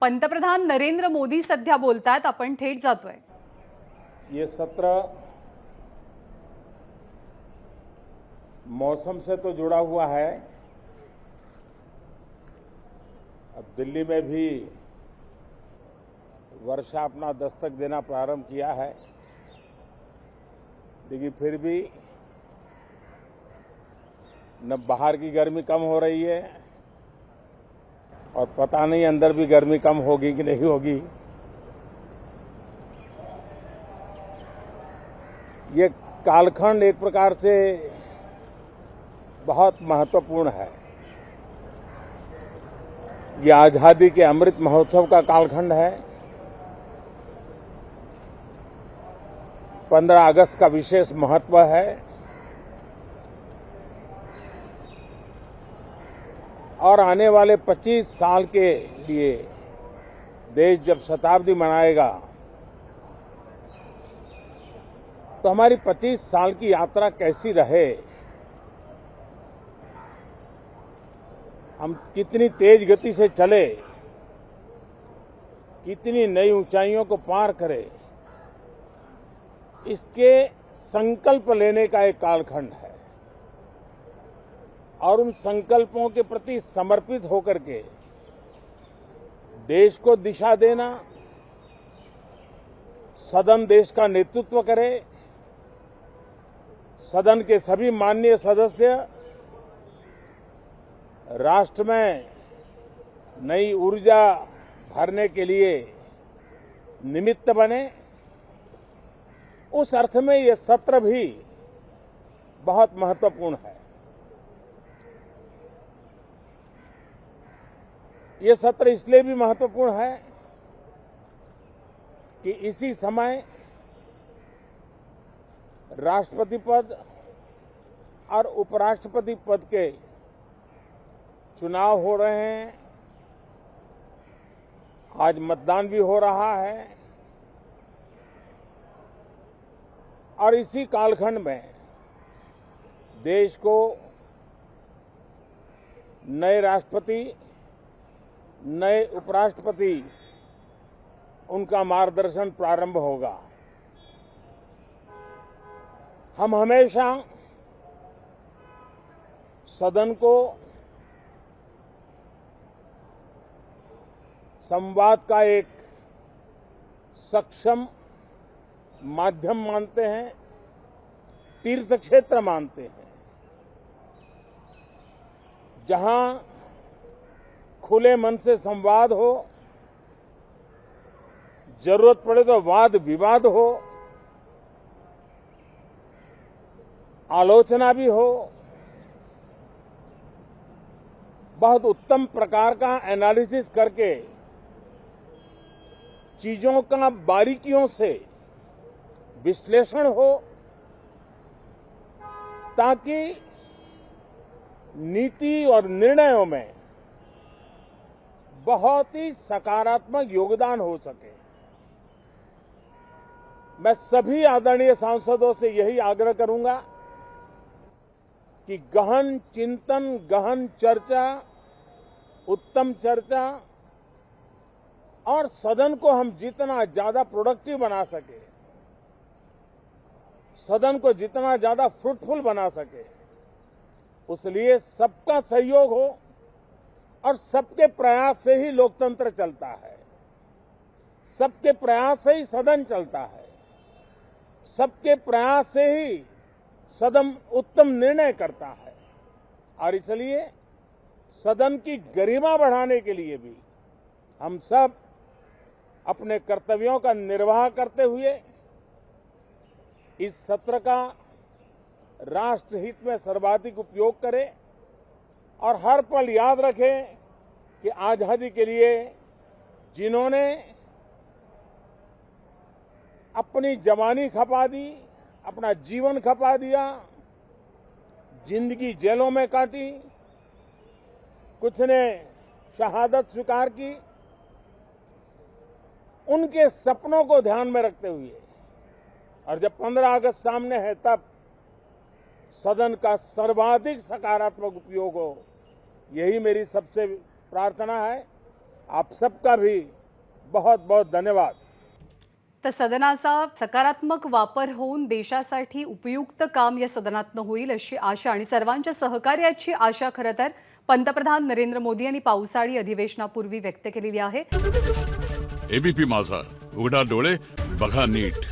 पंतप्रधान नरेंद्र मोदी सध्या बोलतायत, आपण थेट जातोय। ये सत्र मौसम से तो जुड़ा हुआ है। अब दिल्ली में भी वर्षा अपना दस्तक देना प्रारंभ किया है, लेकिन फिर भी न बाहर की गर्मी कम हो रही है और पता नहीं अंदर भी गर्मी कम होगी कि नहीं होगी। ये कालखंड एक प्रकार से बहुत महत्वपूर्ण है। ये आजादी के अमृत महोत्सव का कालखंड है। 15 अगस्त का विशेष महत्व है और आने वाले 25 साल के लिए देश जब शताब्दी मनाएगा तो हमारी 25 साल की यात्रा कैसी रहे, हम कितनी तेज गति से चले, कितनी नई ऊंचाइयों को पार करें, इसके संकल्प लेने का एक कालखंड है और उन संकल्पों के प्रति समर्पित होकर के देश को दिशा देना, सदन देश का नेतृत्व करे, सदन के सभी माननीय सदस्य राष्ट्र में नई ऊर्जा भरने के लिए निमित्त बने, उस अर्थ में यह सत्र भी बहुत महत्वपूर्ण है। ये सत्र इसलिए भी महत्वपूर्ण है कि इसी समय राष्ट्रपति पद और उपराष्ट्रपति पद के चुनाव हो रहे हैं। आज मतदान भी हो रहा है और इसी कालखंड में देश को नए राष्ट्रपति, नए उपराष्ट्रपति, उनका मार्गदर्शन प्रारंभ होगा। हम हमेशा सदन को संवाद का एक सक्षम माध्यम मानते हैं, तीर्थ क्षेत्र मानते हैं, जहां खुले मन से संवाद हो, जरूरत पड़े तो वाद विवाद हो, आलोचना भी हो, बहुत उत्तम प्रकार का एनालिसिस करके चीजों का बारीकियों से विश्लेषण हो, ताकि नीति और निर्णयों में बहुत ही सकारात्मक योगदान हो सके। मैं सभी आदरणीय सांसदों से यही आग्रह करूंगा कि गहन चिंतन, गहन चर्चा, उत्तम चर्चा और सदन को हम जितना ज्यादा प्रोडक्टिव बना सके, सदन को जितना ज्यादा फ्रूटफुल बना सके, उसलिए सबका सहयोग हो और सबके प्रयास से ही लोकतंत्र चलता है, सबके प्रयास से ही सदन चलता है, सबके प्रयास से ही सदन उत्तम निर्णय करता है। और इसलिए सदन की गरिमा बढ़ाने के लिए भी हम सब अपने कर्तव्यों का निर्वाह करते हुए इस सत्र का राष्ट्रहित में सर्वाधिक उपयोग करें और हर पल याद रखें कि आजादी के लिए जिन्होंने अपनी जवानी खपा दी, अपना जीवन खपा दिया, जिंदगी जेलों में काटी, कुछ ने शहादत स्वीकार की, उनके सपनों को ध्यान में रखते हुए और जब 15 अगस्त सामने है तब सदन का सर्वाधिक सकारात्मक उपयोग हो, यही मेरी सबसे प्रार्थना है आप सबका भी बहुत बहुत धन्यवाद। तर सदनाचा सकारात्मक वापर होऊन देशासाठी उपयुक्त काम या सदनातनं होईल अशी आशा आणि सर्वांच्या सहकार्याची आशा खरं तर पंतप्रधान नरेंद्र मोदी यांनी पावसाळी अधिवेशनापूर्वी व्यक्त केलेली आहे। एबीपी माझा, उघडा डोळे बघा नीट।